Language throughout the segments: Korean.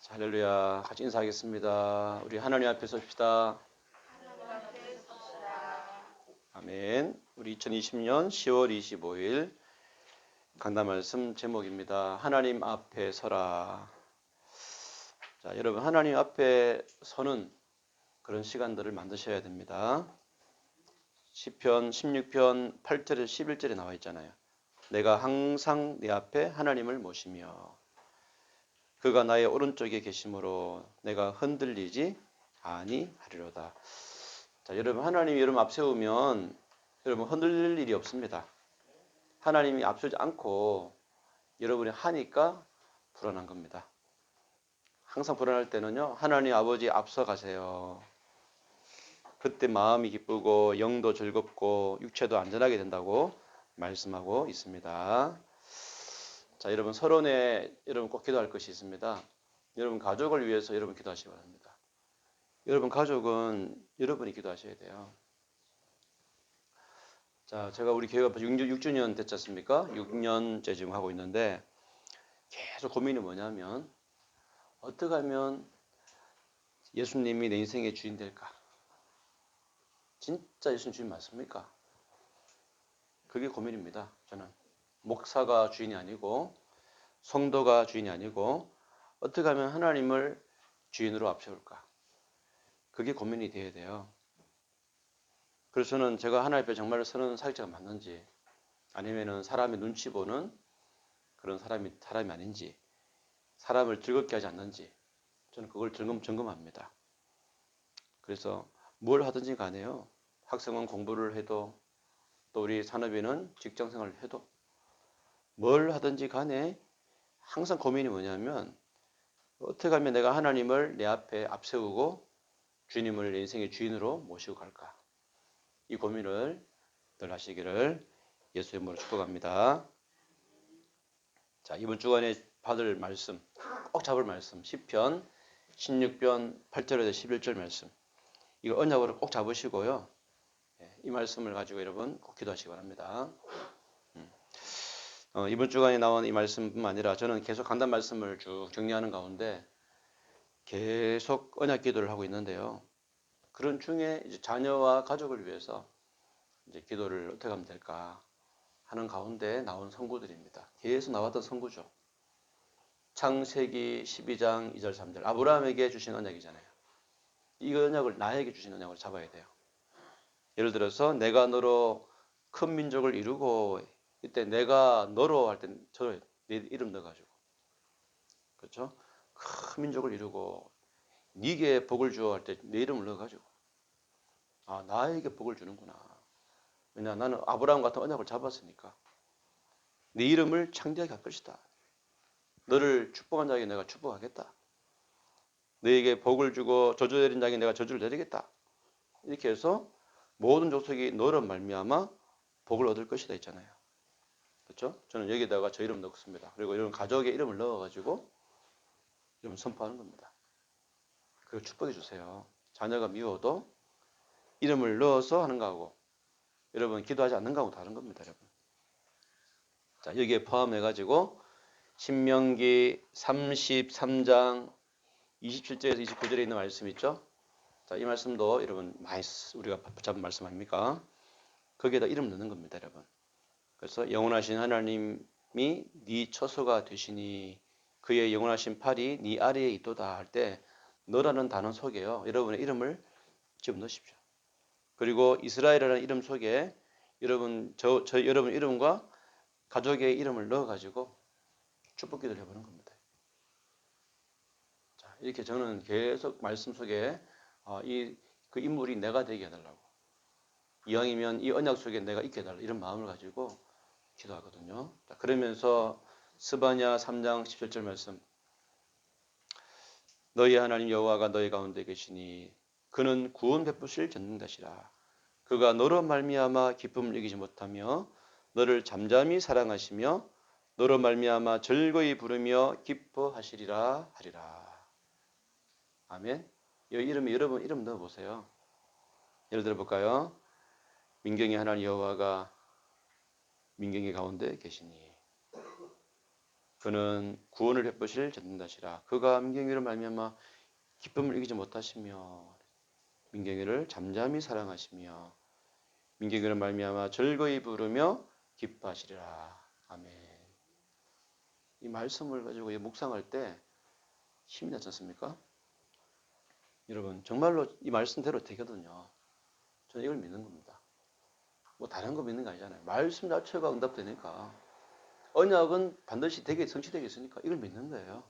할렐루야. 같이 인사하겠습니다. 우리 하나님 앞에 섭시다. 아멘. 우리 2020년 10월 25일 강단 말씀 제목입니다. 하나님 앞에 서라. 자, 여러분 하나님 앞에 서는 그런 시간들을 만드셔야 됩니다. 시편 16편 8절에 11절에 나와 있잖아요. 내가 항상 내 앞에 하나님을 모시며 그가 나의 오른쪽에 계심으로 내가 흔들리지 아니하리로다. 자, 여러분 하나님이 여러분 앞세우면 여러분 흔들릴 일이 없습니다. 하나님이 앞서지 않고 여러분이 하니까 불안한 겁니다. 항상 불안할 때는요, 하나님 아버지 앞서 가세요. 그때 마음이 기쁘고 영도 즐겁고 육체도 안전하게 된다고 말씀하고 있습니다. 자, 여러분 서론에 여러분 꼭 기도할 것이 있습니다. 여러분 가족을 위해서 여러분 기도하시기 바랍니다. 여러분 가족은 여러분이 기도하셔야 돼요. 자, 제가 우리 교회가 6주년 됐지 않습니까? 6년째 지금 하고 있는데 계속 고민이 뭐냐면 어떻게 하면 예수님이 내 인생의 주인 될까? 진짜 예수님 주인 맞습니까? 그게 고민입니다. 저는 목사가 주인이 아니고 성도가 주인이 아니고 어떻게 하면 하나님을 주인으로 앞세울까? 그게 고민이 되어야 돼요. 그래서 저는 제가 하나님 앞에 정말 서는 사역자가 맞는지 아니면은 사람의 눈치 보는 그런 사람이 아닌지 사람을 즐겁게 하지 않는지 저는 그걸 점검합니다. 그래서 뭘 하든지 간에요. 학생은 공부를 해도 또 우리 산업인은 직장생활을 해도 뭘 하든지 간에 항상 고민이 뭐냐면 어떻게 하면 내가 하나님을 내 앞에 앞세우고 주님을 내 인생의 주인으로 모시고 갈까? 이 고민을 늘 하시기를 예수의 이름으로 축복합니다. 자, 이번 주간에 받을 말씀, 꼭 잡을 말씀, 시편 16편 8절에서 11절 말씀. 이거 언약으로 꼭 잡으시고요. 이 말씀을 가지고 여러분 꼭 기도하시기 바랍니다. 이번 주간에 나온 이 말씀뿐만 아니라 저는 계속 강단 말씀을 쭉 정리하는 가운데 계속 언약 기도를 하고 있는데요. 그런 중에 이제 자녀와 가족을 위해서 이제 기도를 어떻게 하면 될까 하는 가운데 나온 선구들입니다. 계속 나왔던 선구죠. 창세기 12장 2절 3절 아브라함에게 주신 언약이잖아요. 이 언약을 나에게 주신 언약으로 잡아야 돼요. 예를 들어서 내가 너로 큰 민족을 이루고 이때 내가 너로 할 때 저 내 이름 넣어가지고 그렇죠? 큰 민족을 이루고 네게 복을 주어 할 때 내 이름을 넣어가지고 아 나에게 복을 주는구나. 왜냐 나는 아브라함 같은 언약을 잡았으니까 네 이름을 창대하게 할 것이다. 너를 축복한 자에게 내가 축복하겠다. 너에게 복을 주고 저주 내린 자에게 내가 저주를 내리겠다. 이렇게 해서 모든 족속이 너로 말미암아 복을 얻을 것이다 있잖아요. 그렇죠? 저는 여기다가 저 이름 넣습니다. 그리고 이런 가족의 이름을 넣어가지고 이름 선포하는 겁니다. 그리고 축복해 주세요. 자녀가 미워도 이름을 넣어서 하는 거하고 여러분 기도하지 않는 거하고 다른 겁니다, 여러분. 자, 여기에 포함해가지고 신명기 33장 27절에서 29절에 있는 말씀 있죠? 자, 이 말씀도 여러분 많이 우리가 붙잡은 말씀 아닙니까? 거기에다 이름 넣는 겁니다, 여러분. 그래서 영원하신 하나님이 네 처소가 되시니 그의 영원하신 팔이 네 아래에 있도다 할 때 너라는 단어 속에요. 여러분의 이름을 지금 넣으십시오. 그리고 이스라엘이라는 이름 속에 여러분 여러분 이름과 가족의 이름을 넣어가지고 축복 기도를 해보는 겁니다. 자, 이렇게 저는 계속 말씀 속에 그 인물이 내가 되게 해달라고 이왕이면 이 언약 속에 내가 있게 해달라 이런 마음을 가지고 기도하거든요. 자, 그러면서 스바냐 3장 17절 말씀 너희 하나님 여호와가 너희 가운데 계시니 그는 구원 베푸실 전능자시라. 그가 너로 말미암아 기쁨을 이기지 못하며 너를 잠잠히 사랑하시며 너로 말미암아 즐거이 부르며 기뻐하시리라 하리라. 아멘. 이 이름에 여러분 이름 넣어보세요. 예를 들어 볼까요? 민경의 하나님 여호와가 민경의 가운데 계시니 그는 구원을 베푸실 전능자시라. 그가 민경이를 말미암아 기쁨을 이기지 못하시며 민경이를 잠잠히 사랑하시며 민경이를 말미암아 즐거이 부르며 기뻐하시리라. 아멘. 이 말씀을 가지고 묵상할 때 힘이 나지 않습니까? 여러분 정말로 이 말씀대로 되거든요. 저는 이걸 믿는 겁니다. 뭐 다른 거 믿는 거 아니잖아요. 말씀 자체가 응답되니까 언약은 반드시 되게 성취되겠으니까 이걸 믿는 거예요.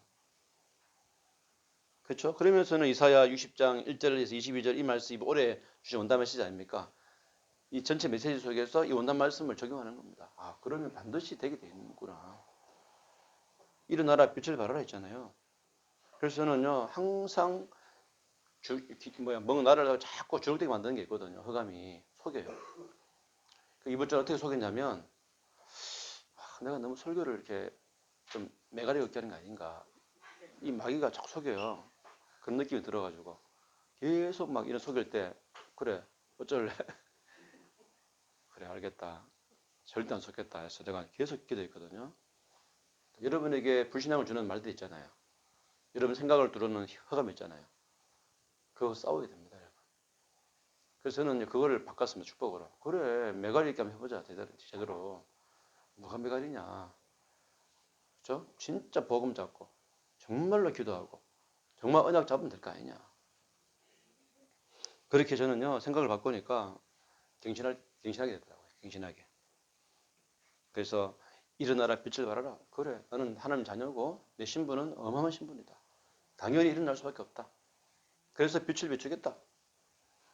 그렇죠? 그러면서는 이사야 60장 1절에서 22절 이 말씀이 올해 주신 원단 메시지 아닙니까? 이 전체 메시지 속에서 이 원단 말씀을 적용하는 겁니다. 아, 그러면 반드시 되게 돼 있는구나. 일어나라 빛을 발하라 했잖아요. 그래서 저는요 항상 먹은 나를 자꾸 주눅되게 만드는 게 있거든요. 흑암이 속여요. 이번 주에 어떻게 속였냐면 내가 너무 설교를 이렇게 좀 매가리 없게 하는 거 아닌가. 이 마귀가 자꾸 속여요. 그런 느낌이 들어가지고 계속 막 이런 속일 때 그래 어쩔래? 그래 알겠다. 절대 안 속겠다 해서 내가 계속 기도했거든요. 여러분에게 불신앙을 주는 말들 있잖아요. 여러분 생각을 두르는 흑암 있잖아요. 그거 싸워야 됩니다. 여러분. 그래서 저는 그거를 바꿨습니다. 축복으로. 그래 매가리 있게 한번 해보자. 제대로. 뭐가 매가리냐. 그렇죠? 진짜 복음 잡고 정말로 기도하고 정말 언약 잡으면 될 거 아니냐. 그렇게 저는요 생각을 바꾸니까 갱신하게 되더라고요. 갱신하게. 그래서 일어나라 빛을 발하라. 그래 나는 하나님 자녀고 내 신분은 어마어마한 신분이다. 당연히 일어날 수밖에 없다. 그래서 빛을 비추겠다.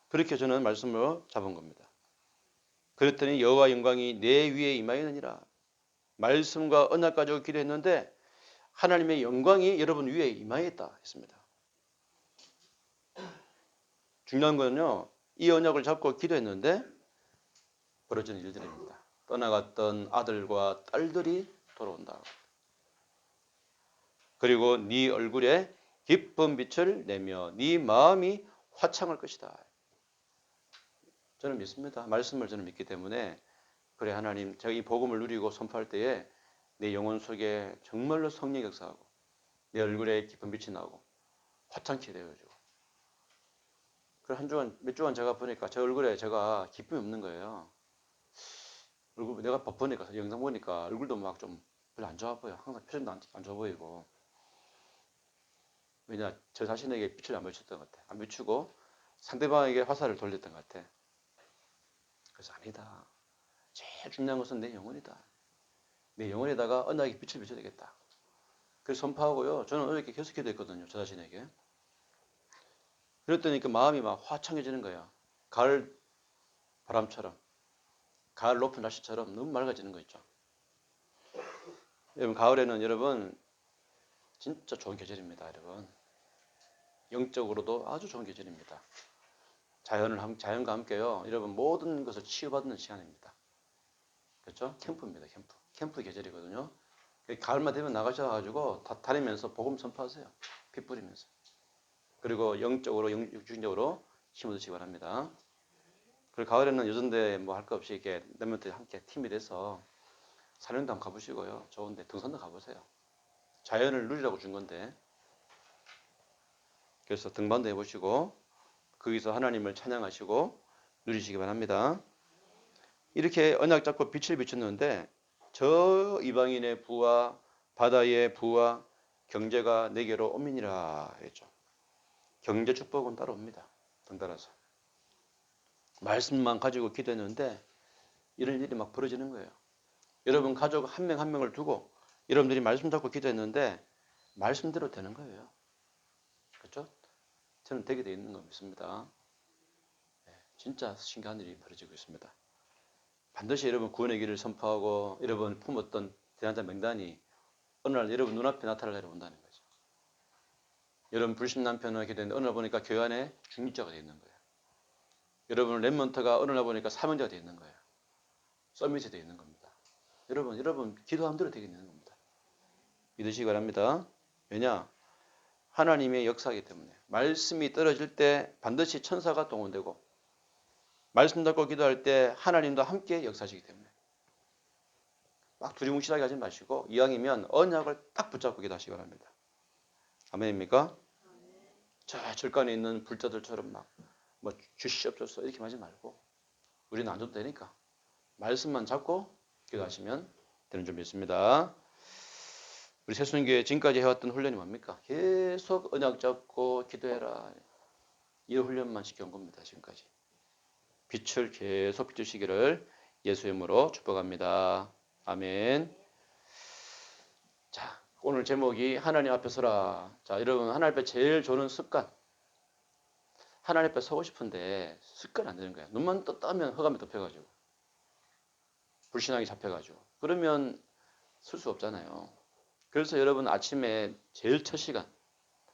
그렇게 저는 말씀으로 잡은 겁니다. 그랬더니 여호와 영광이 내 위에 임하였느니라. 말씀과 언약 가지고 기도했는데 하나님의 영광이 여러분 위에 임하였다 했습니다. 중요한 건요. 이 언약을 잡고 기도했는데 벌어지는 일들입니다. 떠나갔던 아들과 딸들이 돌아온다. 그리고 네 얼굴에 기쁜 빛을 내며 네 마음이 화창할 것이다. 저는 믿습니다. 말씀을 저는 믿기 때문에 그래 하나님 제가 이 복음을 누리고 선포할 때에 내 영혼 속에 정말로 성령이 역사하고 내 얼굴에 기쁜 빛이 나고 화창케 되어지고 그래 한 주간 몇 주간 제가 보니까 제 얼굴에 제가 기쁨이 없는 거예요. 얼굴 내가 보니까 영상 보니까 얼굴도 막 좀 별로 안 좋아 보여. 항상 표정도 안 좋아 보이고 왜냐 저 자신에게 빛을 안 비췄던 것 같아. 안 비추고 상대방에게 화살을 돌렸던 것 같아. 그래서 아니다. 제일 중요한 것은 내 영혼이다. 내 영혼에다가 언약의 빛을 비춰야 되겠다. 그래서 선포하고요. 저는 어저께 계속 기도했거든요. 저 자신에게. 그랬더니 그 마음이 막 화창해지는 거야. 가을 바람처럼. 가을 높은 날씨처럼 너무 맑아지는 거 있죠. 여러분 가을에는 여러분 진짜 좋은 계절입니다. 여러분. 영적으로도 아주 좋은 계절입니다. 자연과 함께요. 여러분 모든 것을 치유받는 시간입니다. 그렇죠? 캠프입니다. 캠프 계절이거든요. 가을만 되면 나가셔가지고 다 다니면서 복음 선포하세요. 피 뿌리면서. 그리고 영적으로, 육신적으로 힘을 얻으시기 바랍니다. 그리고 가을에는 요즘대 뭐 할 거 없이 이렇게 멤버들이 함께 팀이 돼서 산행도 한번 가보시고요. 좋은데 등산도 가보세요. 자연을 누리라고 준 건데. 그래서 등반도 해보시고 거기서 하나님을 찬양하시고 누리시기 바랍니다. 이렇게 언약 잡고 빛을 비췄는데 저 이방인의 부와 바다의 부와 경제가 내게로 오미니라 했죠. 경제 축복은 따라옵니다. 덩달아서. 말씀만 가지고 기도했는데 이런 일이 막 벌어지는 거예요. 여러분 가족 한 명 한 명을 두고 여러분들이 말씀 잡고 기도했는데 말씀대로 되는 거예요. 그렇죠? 저는 되게 돼 있는 거 믿습니다. 진짜 신기한 일이 벌어지고 있습니다. 반드시 여러분 구원의 길을 선포하고 여러분 품었던 대환자 명단이 어느 날 여러분 눈앞에 나타날 날이 온다는 거죠. 여러분 불신 남편을 기도했는데 어느 날 보니까 교회 안에 중립자가 되어 있는 거예요. 여러분 랩먼트가 어느 날 보니까 사명자가 되어 있는 거예요. 서밋이 되어 있는 겁니다. 여러분 기도한 대로 되게 되는 겁니다. 믿으시기 바랍니다. 왜냐? 하나님의 역사이기 때문에 말씀이 떨어질 때 반드시 천사가 동원되고 말씀 잡고 기도할 때 하나님도 함께 역사하시기 때문에 막 두리뭉실하게 하지 마시고 이왕이면 언약을 딱 붙잡고 기도하시기 바랍니다. 아멘입니까? 저 절간에 있는 불자들처럼 막 뭐 주시옵소서 이렇게 하지 말고 우리는 안 줘도 되니까 말씀만 잡고 기도하시면 되는 줄 믿습니다. 우리 새순교회 지금까지 해왔던 훈련이 뭡니까? 계속 언약 잡고 기도해라. 이 훈련만 시켜온 겁니다. 지금까지. 빛을 계속 비추시기를 예수의 이름으로 축복합니다. 아멘. 자, 오늘 제목이 하나님 앞에 서라. 자, 여러분 하나님 앞에 제일 좋은 습관. 하나님 앞에 서고 싶은데 습관 안 되는 거야. 눈만 떴다면 허감에 덮여가지고 불신앙이 잡혀가지고 그러면 쓸 수 없잖아요. 그래서 여러분 아침에 제일 첫 시간,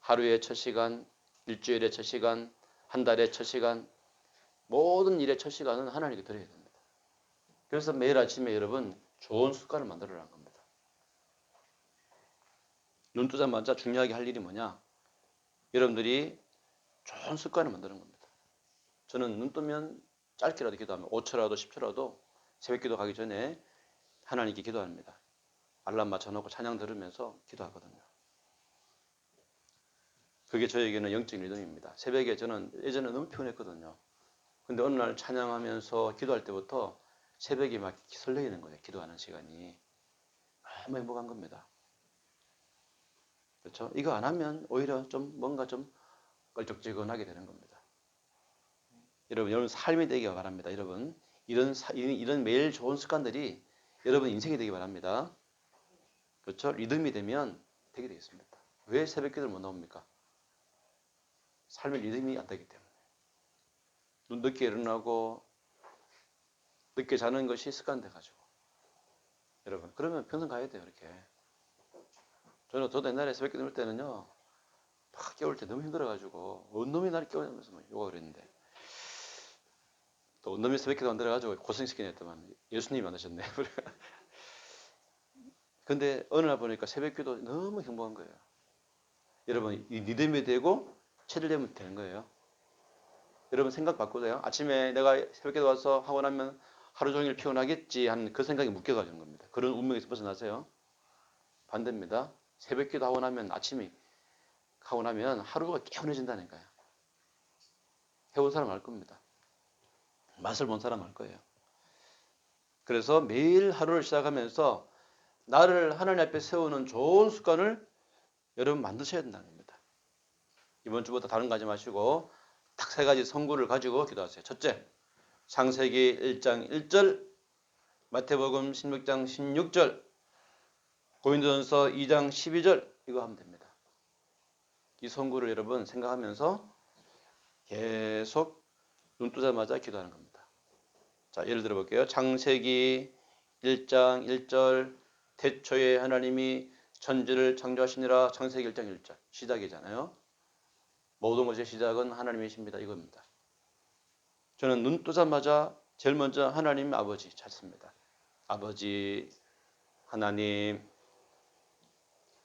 하루의 첫 시간, 일주일의 첫 시간, 한 달의 첫 시간, 모든 일의 첫 시간은 하나님께 드려야 됩니다. 그래서 매일 아침에 여러분 좋은 습관을 만들어라는 겁니다. 눈 뜨자마자 중요하게 할 일이 뭐냐? 여러분들이 좋은 습관을 만드는 겁니다. 저는 눈 뜨면 짧게라도 기도하면 5초라도 10초라도 새벽 기도 가기 전에 하나님께 기도합니다. 알람 맞춰놓고 찬양 들으면서 기도하거든요. 그게 저에게는 영적인 리듬입니다. 새벽에 저는 예전에 너무 피곤했거든요. 근데 어느 날 찬양하면서 기도할 때부터 새벽에 막 설레이는 거예요. 기도하는 시간이. 너무 행복한 겁니다. 그렇죠? 이거 안 하면 오히려 좀 뭔가 좀 껄쩍지근하게 되는 겁니다. 여러분 삶이 되기가 바랍니다. 여러분 이런 매일 좋은 습관들이 여러분 인생이 되기 바랍니다. 그렇죠? 리듬이 되면 되게 되겠습니다. 왜 새벽 기도를 못 나옵니까? 삶의 리듬이 안 되기 때문에. 눈 늦게 일어나고 늦게 자는 것이 습관돼가지고. 여러분 그러면 평생 가야 돼요. 이렇게. 저도 옛날에 새벽 기도 할 때는요. 막 깨울 때 너무 힘들어가지고 원놈이 나를 깨우면서 막 요가 그랬는데 또 원놈이 새벽 기도 만들어가지고 고생시키네 했더만 예수님이 만드셨네. 근데 어느 날 보니까 새벽 기도 너무 행복한 거예요. 여러분 이 리듬이 되고 체질되면 되는 거예요. 여러분 생각 바꾸세요. 아침에 내가 새벽 기도 와서 하고 나면 하루 종일 피곤하겠지 하는 그 생각이 묶여가지는 겁니다. 그런 운명에서 벗어나세요. 반대입니다. 새벽 기도 하고 나면 아침이 하고 나면 하루가 개운해진다니까요. 해본 사람 알 겁니다. 맛을 본 사람 알 거예요. 그래서 매일 하루를 시작하면서 나를 하나님 앞에 세우는 좋은 습관을 여러분 만드셔야 된다는 겁니다. 이번 주부터 다른 거 하지 마시고 딱 세 가지 성구를 가지고 기도하세요. 첫째, 창세기 1장 1절, 마태복음 16장 16절, 고린도전서 2장 12절 이거 하면 됩니다. 이 성구를 여러분 생각하면서 계속 눈 뜨자마자 기도하는 겁니다. 자, 예를 들어 볼게요. 창세기 1장 1절, 태초에 하나님이 천지를 창조하시니라. 창세기 1장 1절 시작이잖아요. 모든 것의 시작은 하나님이십니다. 이겁니다. 저는 눈 뜨자마자 제일 먼저 하나님 아버지 찾습니다. 아버지 하나님,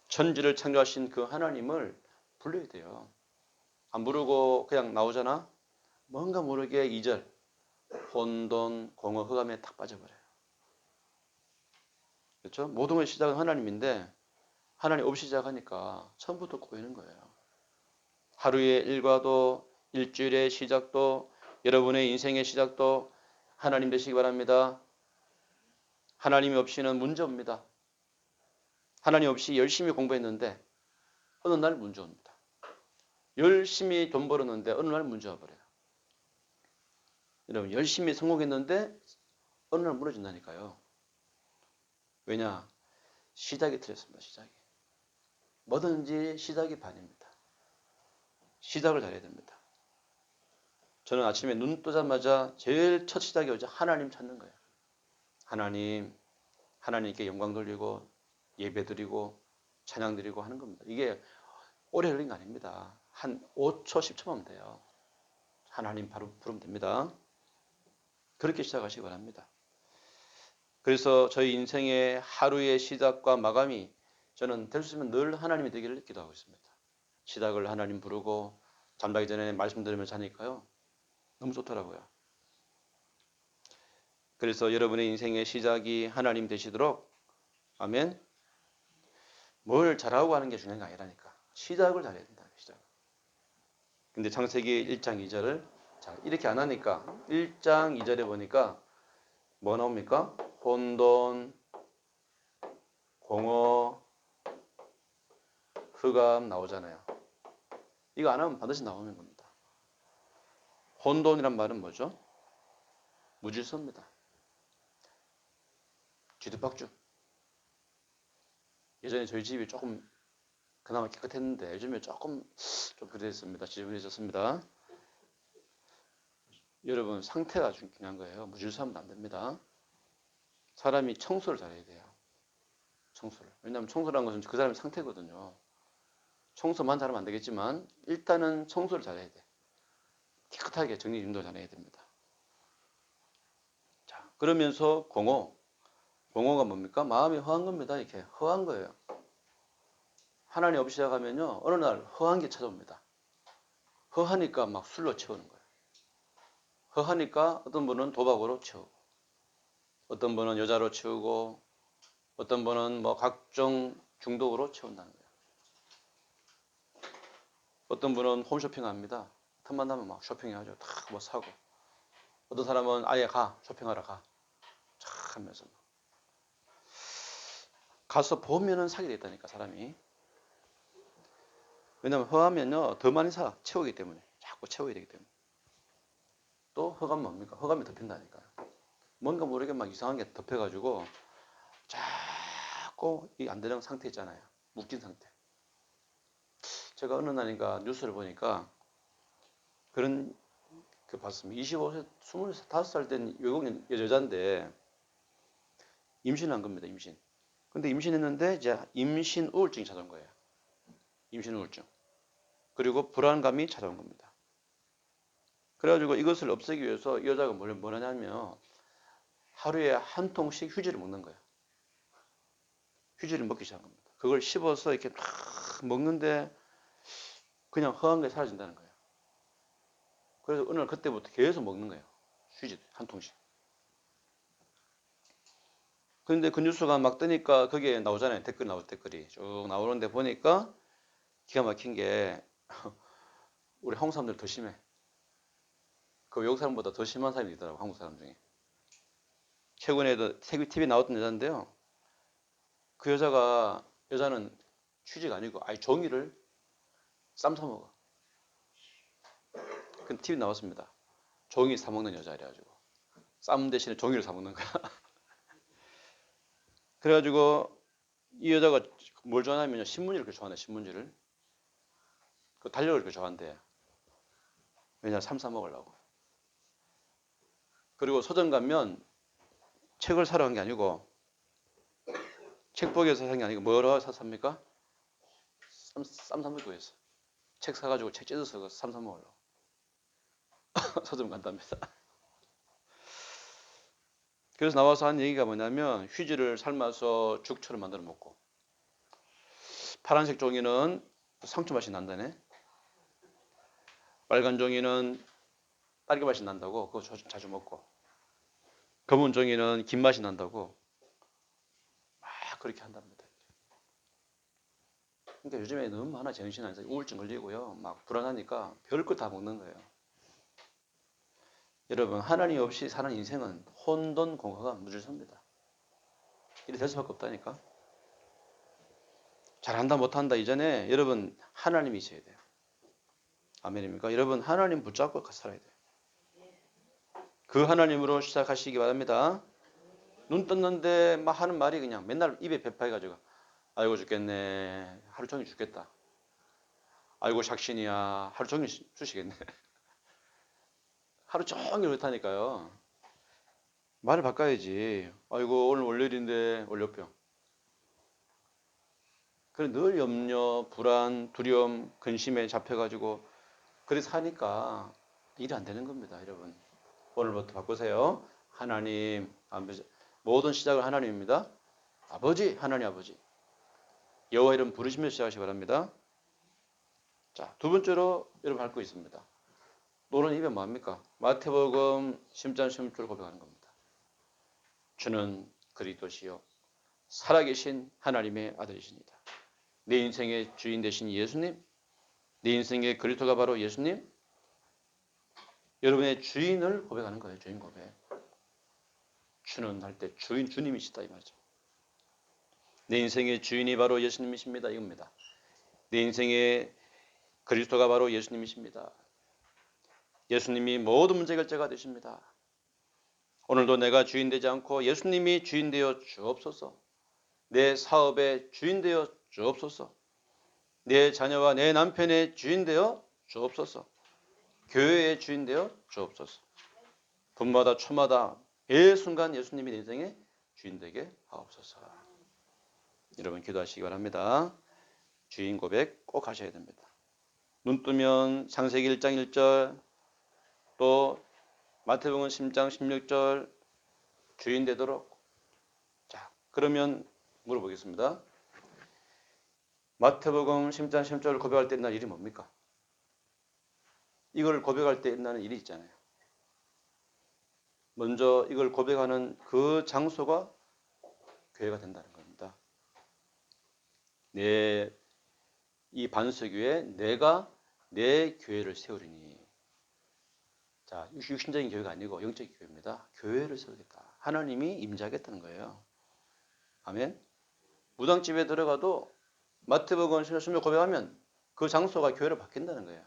천지를 창조하신 그 하나님을 불러야 돼요. 안 부르고 그냥 나오잖아? 뭔가 모르게 2절 혼돈, 공허, 흑암에 탁 빠져버려요. 그렇죠? 모든 것의 시작은 하나님인데 하나님 없이 시작하니까 처음부터 꼬이는 거예요. 하루의 일과도 일주일의 시작도 여러분의 인생의 시작도 하나님 되시기 바랍니다. 하나님이 없이는 문제 옵니다. 하나님 없이 열심히 공부했는데 어느 날 문제 옵니다. 열심히 돈 벌었는데 어느 날 문제 와버려요. 여러분 열심히 성공했는데 어느 날 무너진다니까요. 왜냐? 시작이 틀렸습니다. 시작이. 뭐든지 시작이 반입니다. 시작을 잘해야 됩니다. 저는 아침에 눈 뜨자마자 제일 첫 시작이 오죠. 하나님 찾는 거예요. 하나님, 하나님께 영광 돌리고 예배 드리고 찬양 드리고 하는 겁니다. 이게 오래 걸린 거 아닙니다. 한 5초, 10초만 하면 돼요. 하나님 바로 부르면 됩니다. 그렇게 시작하시기 바랍니다. 그래서 저희 인생의 하루의 시작과 마감이 저는 될 수 있으면 늘 하나님이 되기를 기도하고 있습니다. 시작을 하나님 부르고 잠자기 전에 말씀 들으면서 자니까요. 너무 좋더라고요. 그래서 여러분의 인생의 시작이 하나님 되시도록 아멘. 뭘 잘하고 하는 게 중요한 게 아니라니까. 시작을 잘해야 된다. 시작. 근데 창세기 1장 2절을 자, 이렇게 안 하니까 1장 2절에 보니까 뭐 나옵니까? 혼돈, 공허, 흑암 나오잖아요. 이거 안 하면 반드시 나오는 겁니다. 혼돈이란 말은 뭐죠? 무질서입니다. 뒤죽박죽. 예전에 저희 집이 조금 그나마 깨끗했는데 요즘에 조금 좀 그랬습니다. 지저분해졌습니다. 여러분 상태가 중요한 거예요. 무질서하면 안 됩니다. 사람이 청소를 잘해야 돼요. 청소를. 왜냐하면 청소라는 것은 그 사람의 상태거든요. 청소만 잘하면 안 되겠지만 일단은 청소를 잘해야 돼. 깨끗하게 정리정돈 잘해야 됩니다. 자, 그러면서 공허. 공허가 뭡니까? 마음이 허한 겁니다. 이렇게 허한 거예요. 하나님 없이 시작하면요. 어느 날 허한 게 찾아옵니다. 허하니까 막 술로 채우는 거예요. 허하니까 어떤 분은 도박으로 채우고 어떤 분은 여자로 채우고 어떤 분은 뭐 각종 중독으로 채운다는 거예요. 어떤 분은 홈쇼핑 합니다. 틈만 나면 막 쇼핑해가지고 다 뭐 사고 어떤 사람은 아예 가 쇼핑하러 가 촥 하면서 가서 보면은 사게 되겠다니까 사람이. 왜냐면 허하면요 더 많이 사 채우기 때문에 자꾸 채워야 되기 때문에. 또 허감 뭡니까? 허감이 덮인다니까요. 뭔가 모르게 막 이상한 게 덮여가지고 자꾸 이 안 되는 상태 있잖아요. 묶인 상태. 제가 어느 날인가 뉴스를 보니까 그런 그 봤습니다. 25세, 25살 된 외국 여자인데 임신한 겁니다. 임신. 근데 임신했는데 이제 임신 우울증이 찾아온 거예요. 임신 우울증. 그리고 불안감이 찾아온 겁니다. 그래가지고 이것을 없애기 위해서 이 여자가 뭘 하냐면 하루에 한 통씩 휴지를 먹는 거예요. 휴지를 먹기 시작한 겁니다. 그걸 씹어서 이렇게 막 먹는데 그냥 허한 게 사라진다는 거예요. 그래서 어느 날 그때부터 계속 먹는 거예요. 휴지 한 통씩. 그런데 그 뉴스가 막 뜨니까 거기에 나오잖아요. 댓글 나올 댓글이 쭉 나오는데 보니까 기가 막힌 게 우리 한국 사람들 더 심해. 그 외국 사람보다 더 심한 사람이 있더라고 한국 사람 중에. 최근에도 TV에 나왔던 여자인데요. 그 여자는 휴지가 아니고 아예 종이를 쌈 사 먹어. 그 TV 나왔습니다. 종이 사 먹는 여자 이래가지고 쌈 대신에 종이를 사 먹는 거야. 그래가지고 이 여자가 뭘 좋아하냐면요 신문지를 그렇게 좋아하네. 신문지를 그 달력을 그렇게 좋아한대. 왜냐 쌈 사 먹으려고. 그리고 서점 가면 책을 사러 간 게 아니고 책보기에서 산 게 아니고 뭐로 삽니까? 쌈 사 먹고 있어. 책 사가지고 책 찢어서 쌈 사 먹으려고. 서점 간답니다. 그래서 나와서 한 얘기가 뭐냐면 휴지를 삶아서 죽처럼 만들어 먹고 파란색 종이는 상추 맛이 난다네. 빨간 종이는 딸기 맛이 난다고 그거 자주 먹고 검은 종이는 김 맛이 난다고 막 그렇게 한답니다. 그러니까 요즘에 너무 많아 정신 안에서 우울증 걸리고요. 막 불안하니까 별걸 다 먹는 거예요. 여러분 하나님 없이 사는 인생은 혼돈 공허가 무질서입니다. 이래 될 수밖에 없다니까. 잘한다 못한다 이전에 여러분 하나님이 있어야 돼요. 아멘입니까? 여러분 하나님 붙잡고 살아야 돼요. 그 하나님으로 시작하시기 바랍니다. 눈 떴는데 막 하는 말이 그냥 맨날 입에 배파해가지고 아이고 죽겠네 하루 종일 죽겠다. 아이고 샥신이야 하루 종일 쑤시겠네. 하루 종일 그렇다니까요. 말을 바꿔야지. 아이고 오늘 월요일인데 월요병. 그래 늘 염려, 불안, 두려움, 근심에 잡혀가지고 그래서 하니까 일이 안 되는 겁니다, 여러분. 오늘부터 바꾸세요. 하나님, 아버지. 모든 시작은 하나님입니다. 아버지, 하나님 아버지. 여호와 이름 부르시면서 시작하시기 바랍니다. 자, 두 번째로 여러분 할 거 있습니다. 노는 입에 뭐합니까? 마태복음 10장 16절 고백하는 겁니다. 주는 그리스도시요 살아계신 하나님의 아들이십니다. 내 인생의 주인 되신 예수님, 내 인생의 그리스도가 바로 예수님, 여러분의 주인을 고백하는 거예요. 주인 고백. 주는 할 때 주인 주님이시다 이 말이죠. 내 인생의 주인이 바로 예수님이십니다. 이겁니다. 내 인생의 그리스도가 바로 예수님이십니다. 예수님이 모든 문제 결제가 되십니다. 오늘도 내가 주인 되지 않고 예수님이 주인 되어 주옵소서. 내 사업의 주인 되어 주옵소서. 내 자녀와 내 남편의 주인 되어 주옵소서. 교회의 주인 되어 주옵소서. 분마다 초마다 매 순간 예수님이 내 인생의 주인 되게 하옵소서. 여러분 기도하시기 바랍니다. 주인 고백 꼭 하셔야 됩니다. 눈 뜨면 창세기 1장 1절 또 마태복음 10장 16절 주인 되도록. 자, 그러면 물어보겠습니다. 마태복음 10장 16절을 고백할 때 옛날 일이 뭡니까? 이걸 고백할 때 옛날에 일이 있잖아요. 먼저 이걸 고백하는 그 장소가 교회가 된다는 겁니다. 이 반석 위에 내가 내 교회를 세우리니. 자, 육신적인 교회가 아니고 영적인 교회입니다. 교회를 세우겠다. 하나님이 임재하겠다는 거예요. 아멘. 무당집에 들어가도 마태복음 16절 고백하면 그 장소가 교회로 바뀐다는 거예요.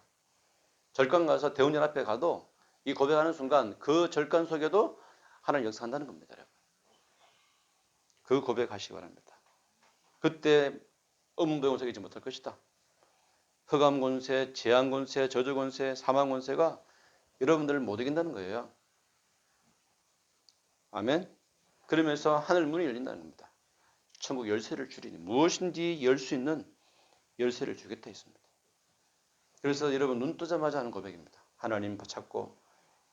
절간 가서 대웅전 앞에 가도 이 고백하는 순간 그 절간 속에도 하나님 역사한다는 겁니다. 여러분. 그 고백하시기 바랍니다. 그때 음부병을 새기지 못할 것이다. 흑암권세, 재앙권세, 저주권세, 사망권세가 여러분들을 못 이긴다는 거예요. 아멘. 그러면서 하늘 문이 열린다는 겁니다. 천국 열쇠를 주리니 무엇인지 열 수 있는 열쇠를 주겠다 했습니다. 그래서 여러분 눈 뜨자마자 하는 고백입니다. 하나님 찾고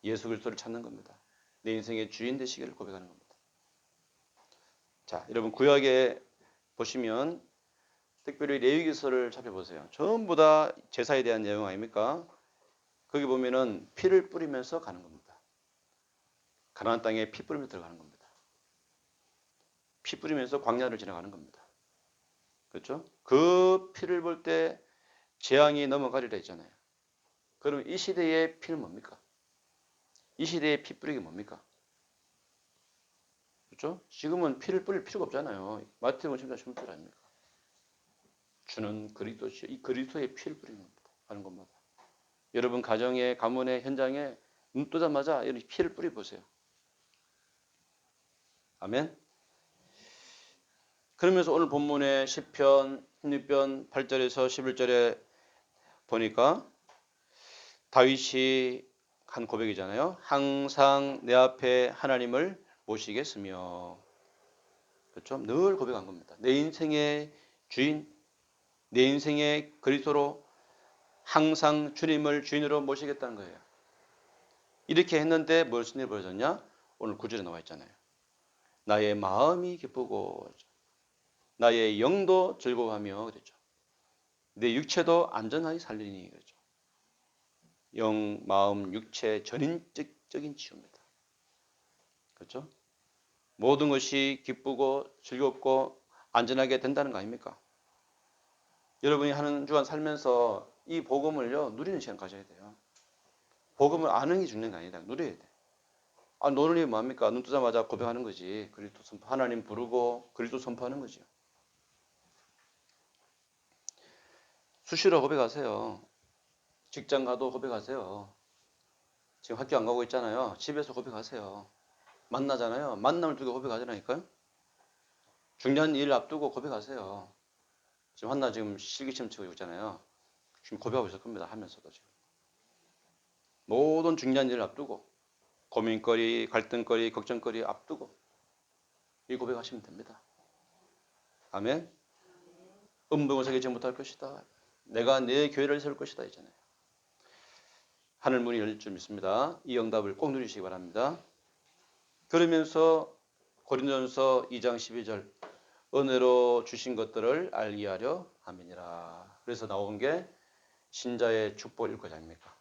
예수 그리스도를 찾는 겁니다. 내 인생의 주인 되시기를 고백하는 겁니다. 자, 여러분 구약에 보시면 특별히 레위기서를 살펴보세요. 전부 다 제사에 대한 내용 아닙니까? 거기 보면은 피를 뿌리면서 가는 겁니다. 가나안 땅에 피 뿌리면서 들어가는 겁니다. 피 뿌리면서 광야를 지나가는 겁니다. 그렇죠? 그 피를 볼 때 재앙이 넘어가리라 했잖아요. 그럼 이 시대의 피는 뭡니까? 이 시대의 피 뿌리기 뭡니까? 그렇죠? 지금은 피를 뿌릴 필요가 없잖아요. 마태복음 10장 16절 아닙니까? 주는 그리스도시요. 이 그리스도의 피를 뿌리는 겁니다. 하는 것마다. 여러분 가정의 가문의 현장에 눈 뜨자마자 이렇게 피를 뿌려 보세요. 아멘. 그러면서 오늘 본문의 10편 16편 8절에서 11절에 보니까 다윗이 한 고백이잖아요. 항상 내 앞에 하나님을 모시겠으며. 그렇죠? 늘 고백한 겁니다. 내 인생의 주인, 내 인생의 그리스도로 항상 주님을 주인으로 모시겠다는 거예요. 이렇게 했는데 무슨 일이 벌어졌냐? 오늘 9절에 나와 있잖아요. 나의 마음이 기쁘고 나의 영도 즐거워하며 그랬죠. 내 육체도 안전하게 살리니 그랬죠. 영, 마음, 육체 전인적인 치유입니다. 그렇죠? 모든 것이 기쁘고 즐겁고 안전하게 된다는 거 아닙니까? 여러분이 한 주간 살면서 이 복음을요 누리는 시간 가져야 돼요. 복음을 아는 게 중요한 게 아니다. 누려야 돼. 아, 노는 게 뭡니까? 눈 뜨자마자 고백하는 거지. 그리스도 선포, 하나님 부르고 그리스도 선포하는 거죠. 수시로 고백하세요. 직장 가도 고백하세요. 지금 학교 안 가고 있잖아요. 집에서 고백하세요. 만나잖아요. 만남을 두고 고백하잖아요. 중요한 일 앞두고 고백하세요. 지금 한나 지금 실기시험 치고 있잖아요. 지금 고백하고 있을 겁니다. 하면서도 지금. 모든 중요한 일을 앞두고 고민거리, 갈등거리, 걱정거리 앞두고 이 고백하시면 됩니다. 아멘. 음부을 새기지 못할 것이다. 내가 내 교회를 세울 것이다 있잖아요. 하늘 문이 열릴 줄 믿습니다. 이 응답을 꼭 누리시기 바랍니다. 그러면서 고린도전서 2장 12절 은혜로 주신 것들을 알게 하려 함이니라. 그래서 나온 게 신자의 축복 1까지 아닙니까?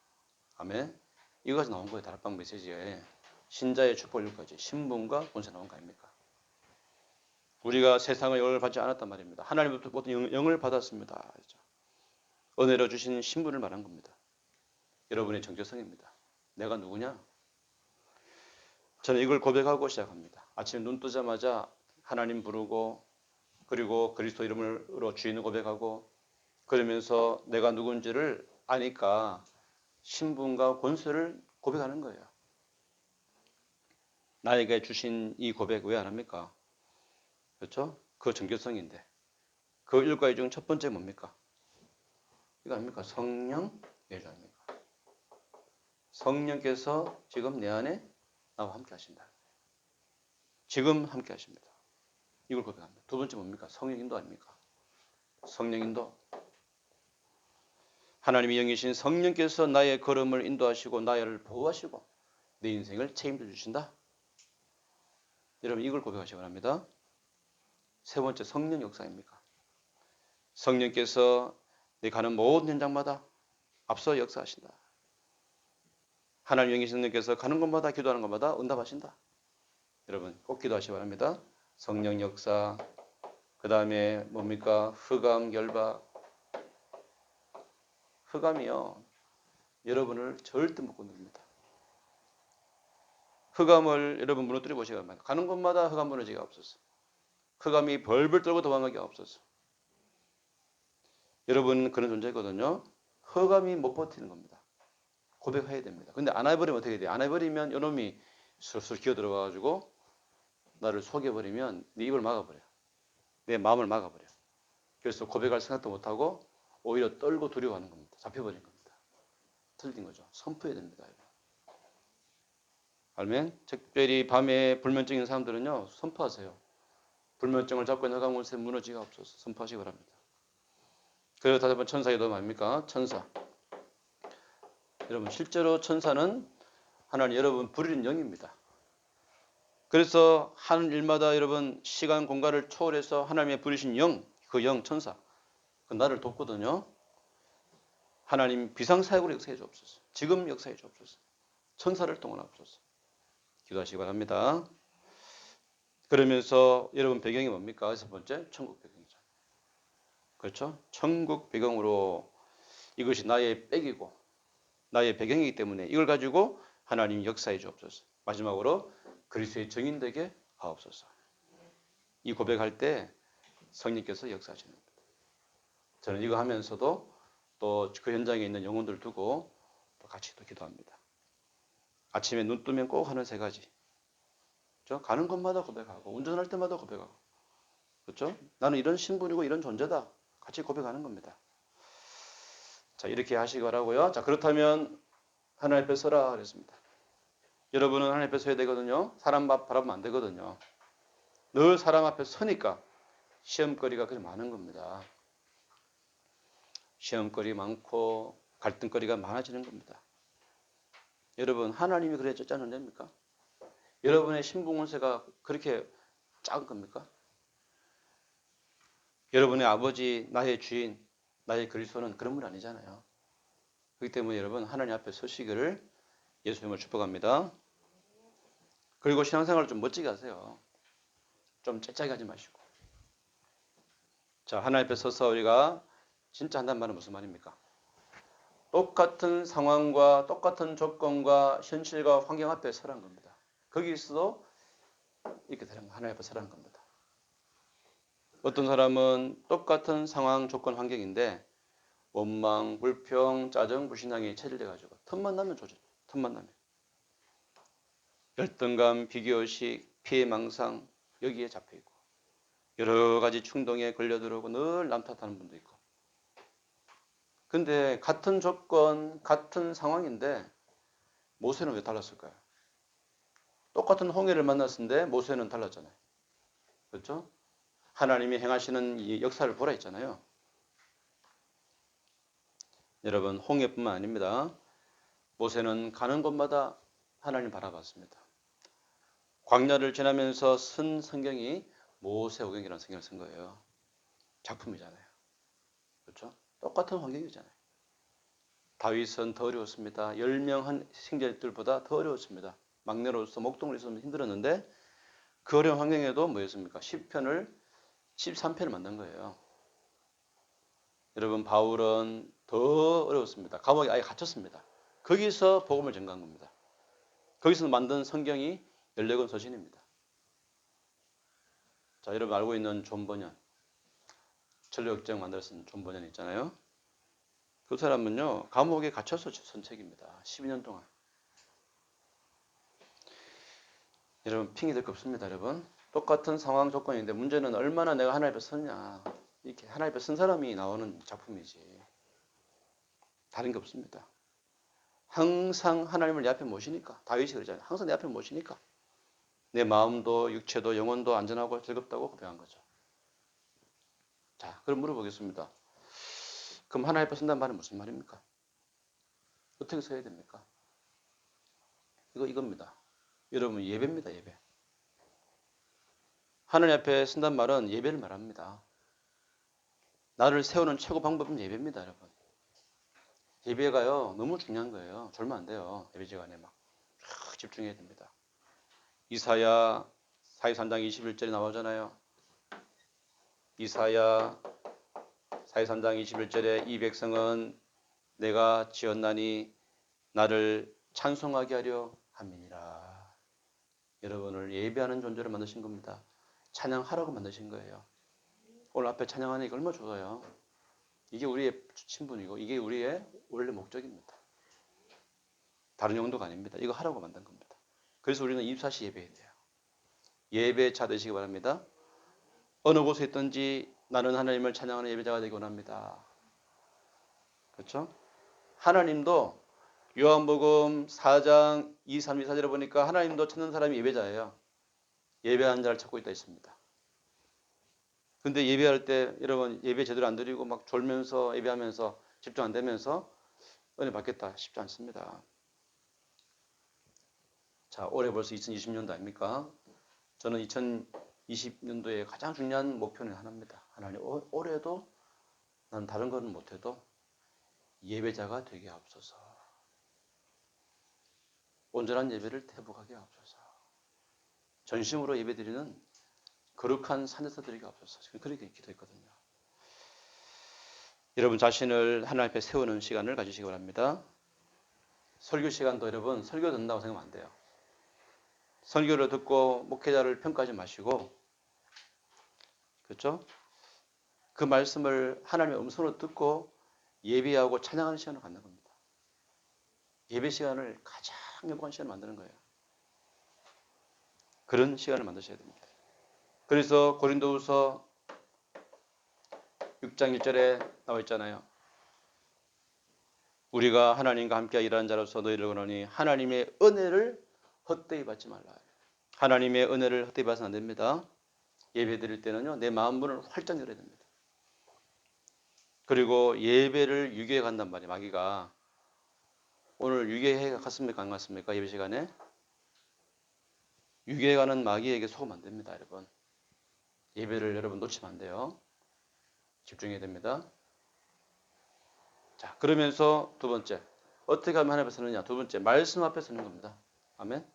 아멘. 이것이 나온 거예요. 다락방 메시지에 신자의 축복 1까지 신분과 본세 나온 거 아닙니까? 우리가 세상의 영을 받지 않았단 말입니다. 하나님부터 어떤 영을 받았습니다. 그렇죠? 은혜로 주신 신분을 말한 겁니다. 여러분의 정체성입니다. 내가 누구냐? 저는 이걸 고백하고 시작합니다. 아침에 눈 뜨자마자 하나님 부르고 그리고 그리스도 이름으로 주인을 고백하고 그러면서 내가 누군지를 아니까 신분과 권세를 고백하는 거예요. 나에게 주신 이 고백 왜 안 합니까? 그렇죠? 그 정체성인데 그 일과의 중 첫 번째 뭡니까? 이거 아닙니까? 성령 예조 아닙니까? 성령께서 지금 내 안에 나와 함께 하신다. 지금 함께 하십니다. 이걸 고백합니다. 두 번째 뭡니까? 성령 인도 아닙니까? 성령 인도. 하나님의 영이신 성령께서 나의 걸음을 인도하시고 나를 보호하시고 내 인생을 책임져 주신다. 여러분 이걸 고백하시기 바랍니다. 세 번째 성령 역사입니까? 성령께서 내 가는 모든 현장마다 앞서 역사하신다. 하나님 영이신 성령께서 가는 곳마다 기도하는 곳마다 응답하신다. 여러분 꼭 기도하시기 바랍니다. 성령 역사, 그 다음에 뭡니까? 흑암, 결박. 흑암이요. 여러분을 절대 못 건드립니다. 흑암을 여러분 무너뜨려 보시기 바랍니다. 가는 곳마다 흑암 무너지기가 없었어. 흑암이 벌벌 떨고 도망가기가 없었어. 여러분 그런 존재거든요. 흑암이 못 버티는 겁니다. 고백해야 됩니다. 근데 안 해버리면 어떻게 돼요? 안 해버리면 이놈이 술술 기어들어가가지고 나를 속여버리면 네 입을 막아버려. 내 마음을 막아버려. 그래서 고백할 생각도 못하고 오히려 떨고 두려워하는 겁니다. 잡혀버린 겁니다. 틀린 거죠. 선포해야 됩니다. 아멘. 특별히 밤에 불면증 있는 사람들은요. 선포하세요. 불면증을 잡고 있는 흑암 권세 무너지기가 없어서 선포하시기 바랍니다. 그리고 다시 한번 천사 기도 아닙니까? 천사. 여러분 실제로 천사는 하나님 여러분 부르는 영입니다. 그래서 하는 일마다 여러분 시간 공간을 초월해서 하나님의 부르신 영, 그 영 천사, 그 나를 돕거든요. 하나님 비상사역으로 역사해 주옵소서. 지금 역사해 주옵소서. 천사를 동원하옵소서. 기도하시기 바랍니다. 그러면서 여러분 배경이 뭡니까? 여섯 번째 천국 배경이죠. 그렇죠? 천국 배경으로 이것이 나의 백이고 나의 배경이기 때문에 이걸 가지고 하나님 역사해 주옵소서. 마지막으로 그리스도의 증인되게 하옵소서. 이 고백할 때 성령께서 역사하시는 겁니다. 저는 이거 하면서도 또 그 현장에 있는 영혼들 두고 또 같이 또 기도합니다. 아침에 눈 뜨면 꼭 하는 세 가지. 그렇죠? 가는 곳마다 고백하고 운전할 때마다 고백하고. 그렇죠? 나는 이런 신분이고 이런 존재다. 같이 고백하는 겁니다. 자, 이렇게 하시기 바라고요. 자, 그렇다면 하나님 앞에 서라 그랬습니다. 여러분은 하나님 앞에 서야 되거든요. 사람 앞 바라보면 안 되거든요. 늘 사람 앞에 서니까 시험거리가 그렇게 많은 겁니다. 시험거리 많고 갈등거리가 많아지는 겁니다. 여러분 하나님이 그래 짜는 됩니까? 여러분의 신분권세가 그렇게 작은 겁니까? 여러분의 아버지, 나의 주인, 나의 그리스도는 그런 분 아니잖아요. 그렇기 때문에 여러분 하나님 앞에 서시기를 예수님을 축복합니다. 그리고 신앙생활을 좀 멋지게 하세요. 좀 째짜게 하지 마시고. 자, 하나님 앞에 서서 우리가 진짜 한단 말은 무슨 말입니까? 똑같은 상황과 똑같은 조건과 현실과 환경 앞에 서란 겁니다. 거기서도 이렇게 되는 거 하나님 앞에 서란 겁니다. 어떤 사람은 똑같은 상황, 조건, 환경인데 원망, 불평, 짜증, 불신앙이 체질돼가지고 틈만 나면 조져. 틈만 나면. 열등감, 비교의식, 피해망상 여기에 잡혀있고 여러 가지 충동에 걸려들어오고 늘 남 탓하는 분도 있고. 근데 같은 조건, 같은 상황인데 모세는 왜 달랐을까요? 똑같은 홍해를 만났는데 모세는 달랐잖아요. 그렇죠? 하나님이 행하시는 이 역사를 보라 했잖아요. 여러분 홍해뿐만 아닙니다. 모세는 가는 곳마다 하나님 바라봤습니다. 광야를 지나면서 쓴 성경이 모세오경이라는 성경을 쓴 거예요. 작품이잖아요. 그렇죠? 똑같은 환경이잖아요. 다윗은 더 어려웠습니다. 10명 한 형제들보다 더 어려웠습니다. 막내로서 목동을 있으면 힘들었는데 그 어려운 환경에도 뭐였습니까? 10편을 13편을 만든 거예요. 여러분 바울은 더 어려웠습니다. 감옥에 아예 갇혔습니다. 거기서 복음을 전가한 겁니다. 거기서 만든 성경이 14권 서신입니다. 자, 여러분 알고 있는 존 버년, 전력역정 만들었던 존 버년 있잖아요. 그 사람은요 감옥에 갇혀서 쓴 책입니다. 12년 동안. 여러분 핑계 댈 거 없습니다. 여러분 똑같은 상황 조건인데 문제는 얼마나 내가 하나님 앞에 섰냐. 이렇게 하나님 앞에 쓴 사람이 나오는 작품이지 다른 게 없습니다. 항상 하나님을 내 앞에 모시니까 다윗이 그러잖아요. 항상 내 앞에 모시니까 내 마음도 육체도 영혼도 안전하고 즐겁다고 고백한 거죠. 자, 그럼 물어보겠습니다. 그럼 하나님 앞에 선다는 말은 무슨 말입니까? 어떻게 서야 됩니까? 이겁니다. 여러분 예배입니다. 예배. 하나님 앞에 선다는 말은 예배를 말합니다. 나를 세우는 최고 방법은 예배입니다. 여러분. 예배가요 너무 중요한 거예요. 졸면 안 돼요. 예배 시간에 막 집중해야 됩니다. 이사야 43장 21절에 나오잖아요. 이사야 43장 21절에 이 백성은 내가 지었나니 나를 찬송하게 하려 함이니라. 여러분을 예배하는 존재로 만드신 겁니다. 찬양하라고 만드신 거예요. 오늘 앞에 찬양하는 게 얼마나 좋아요. 이게 우리의 신분이고 이게 우리의 원래 목적입니다. 다른 용도가 아닙니다. 이거 하라고 만든 겁니다. 그래서 우리는 24시 예배해야 돼요. 예배 차 되시기 바랍니다. 어느 곳에 있든지 나는 하나님을 찬양하는 예배자가 되기 원합니다. 그렇죠? 하나님도 요한복음 4장 2, 3, 2, 4절에 보니까 하나님도 찾는 사람이 예배자예요. 예배하는 자를 찾고 있다 했습니다. 근데 예배할 때 여러분 예배 제대로 안 드리고 막 졸면서 예배하면서 집중 안 되면서 은혜 받겠다 쉽지 않습니다. 자, 올해 벌써 2020년도 아닙니까? 저는 2020년도에 가장 중요한 목표는 하나입니다. 하나님 올해도 난 다른 거는 못해도 예배자가 되게 하옵소서. 온전한 예배를 회복하게 하옵소서. 전심으로 예배드리는 거룩한 산에서 드리게 하옵소서. 지금 그렇게 기도했거든요. 여러분 자신을 하나님 앞에 세우는 시간을 가지시기 바랍니다. 설교 시간도 여러분 설교 듣는다고 생각하면 안 돼요. 설교를 듣고 목회자를 평가하지 마시고 그렇죠? 그 말씀을 하나님의 음성으로 듣고 예배하고 찬양하는 시간을 갖는 겁니다. 예배 시간을 가장 행복한 시간을 만드는 거예요. 그런 시간을 만드셔야 됩니다. 그래서 고린도후서 6장 1절에 나와 있잖아요. 우리가 하나님과 함께 일하는 자로서 너희를 원하니 하나님의 은혜를 헛되이 받지 말라. 하나님의 은혜를 헛되이 받아서는 안 됩니다. 예배 드릴 때는요. 내 마음 문을 활짝 열어야 됩니다. 그리고 예배를 유교해 간단 말이에요. 마귀가. 오늘 유교해 갔습니까? 안 갔습니까? 예배 시간에? 유교해 가는 마귀에게 속으면 안 됩니다. 여러분. 예배를 여러분 놓치면 안 돼요. 집중해야 됩니다. 자, 그러면서 두 번째. 어떻게 하면 하나님 앞에 서느냐? 두 번째. 말씀 앞에 서는 겁니다. 아멘.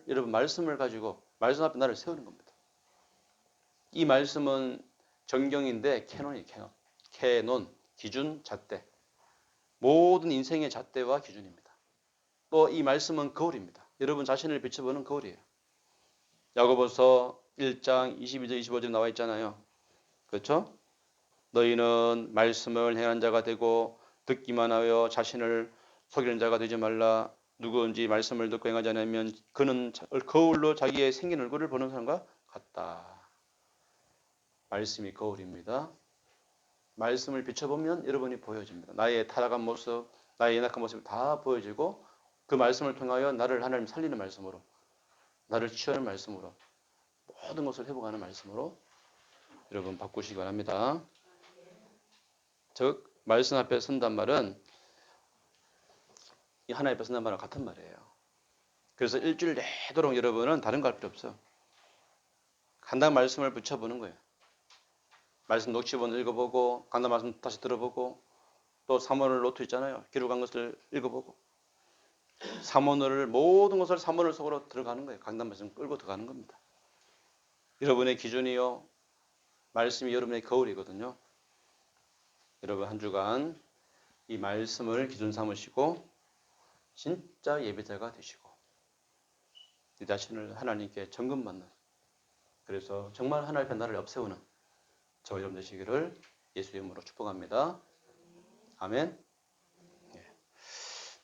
여러분 말씀을 가지고 말씀 앞에 나를 세우는 겁니다. 이 말씀은 정경인데 캐논이에요. 캐논, 기준, 잣대. 모든 인생의 잣대와 기준입니다. 또 이 말씀은 거울입니다. 여러분 자신을 비춰보는 거울이에요. 야고보서 1장 22절 25절 나와 있잖아요. 그렇죠? 너희는 말씀을 행하는 자가 되고 듣기만 하여 자신을 속이는 자가 되지 말라. 누구든지 말씀을 듣고 행하지 않으면 그는 거울로 자기의 생긴 얼굴을 보는 사람과 같다. 말씀이 거울입니다. 말씀을 비춰보면 여러분이 보여집니다. 나의 타락한 모습, 나의 연약한 모습이 다 보여지고 그 말씀을 통하여 나를 하나님 살리는 말씀으로 나를 취하는 말씀으로 모든 것을 회복하는 말씀으로 여러분 바꾸시기 바랍니다. 즉 말씀 앞에 선단 말은 이 하나님 앞에 선단 말과 같은 말이에요. 그래서 일주일 내도록 여러분은 다른 거 할 필요 없어요. 간단 말씀을 붙여보는 거예요. 말씀 녹취본 읽어보고 간단 말씀 다시 들어보고 또 3월 노트 있잖아요. 기록한 것을 읽어보고 사모를 모든 것을 사모를 속으로 들어가는 거예요. 강단 말씀 끌고 들어가는 겁니다. 여러분의 기준이요. 말씀이 여러분의 거울이거든요. 여러분 한 주간 이 말씀을 기준 삼으시고 진짜 예배자가 되시고 내 자신을 하나님께 점검받는 그래서 정말 하나님의 나라를 앞세우는 저 여러분 되시기를 예수의 이름으로 축복합니다. 아멘.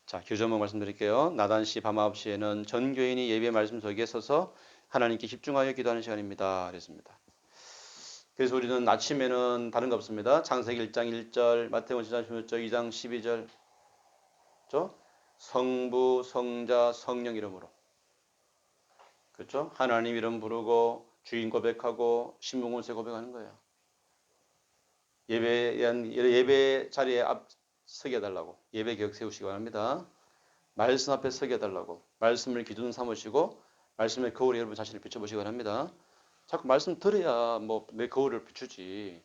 자, 교제목 말씀드릴게요. 나단시 밤 9시에는 전 교인이 예배 말씀 속에 서서 하나님께 집중하여 기도하는 시간입니다. 그랬습니다. 그래서 우리는 아침에는 다른 거 없습니다. 창세기 1장 1절, 마태복음 10장 16절, 2장 12절, 그렇죠? 성부, 성자, 성령 이름으로, 그렇죠? 하나님 이름 부르고 주인 고백하고 신분권세 고백하는 거예요. 예배 자리에 앞 서게 해달라고 예배 계획 세우시기 바랍니다. 말씀 앞에 서게 해달라고 말씀을 기준 삼으시고 말씀의 거울에 여러분 자신을 비춰보시기 바랍니다. 자꾸 말씀 들어야 뭐 내 거울을 비추지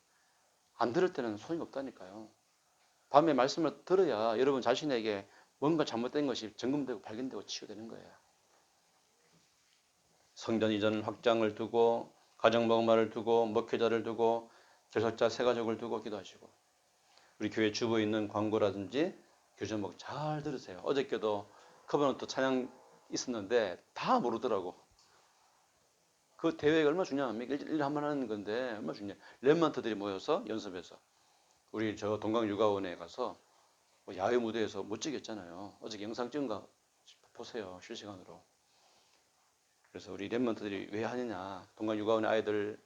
안 들을 때는 소용이 없다니까요. 밤에 말씀을 들어야 여러분 자신에게 뭔가 잘못된 것이 점검되고 발견되고 치유되는 거예요. 성전 이전 확장을 두고 가정목마를 두고 목회자를 두고 결석자 세 가족을 두고 기도하시고 우리 교회 주부에 있는 광고라든지 교제목 잘 들으세요. 어저께도 커버넌트 찬양 있었는데 다 모르더라고. 그 대회가 얼마나 중요합니까? 일주일에 한 번 하는 건데 얼마나 중요해. 랩런트들이 모여서 연습해서 우리 저 동강육아원에 가서 야외 무대에서 멋지게 했잖아요. 어저께 영상 찍은 거 보세요. 실시간으로. 그래서 우리 랩런트들이 왜 하느냐. 동강육아원의 아이들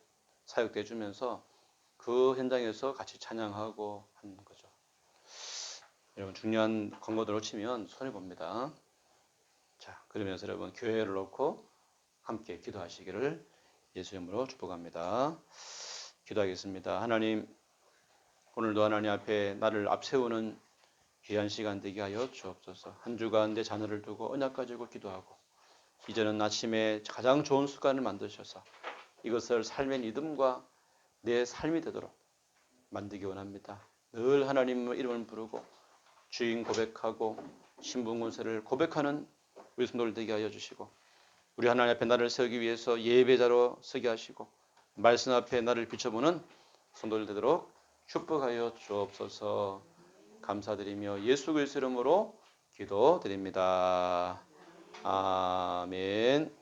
사역도 해주면서 그 현장에서 같이 찬양하고 하는 거죠. 여러분 중요한 광고들 놓치면 손해봅니다. 자, 그러면서 여러분 교회를 놓고 함께 기도하시기를 예수 이름으로 축복합니다. 기도하겠습니다. 하나님, 오늘도 하나님 앞에 나를 앞세우는 귀한 시간 되게 하여 주옵소서. 한 주간 내 자녀를 두고 언약 가지고 기도하고 이제는 아침에 가장 좋은 습관을 만드셔서 이것을 삶의 리듬과 내 삶이 되도록 만들기 원합니다. 늘 하나님 이름을 부르고 주인 고백하고 신분권세를 고백하는 우리 성도들 되게 하여 주시고 우리 하나님 앞에 나를 세우기 위해서 예배자로 서게 하시고 말씀 앞에 나를 비춰보는 성도들 되도록 축복하여 주옵소서. 감사드리며 예수 그리스도 이름으로 기도드립니다. 아멘.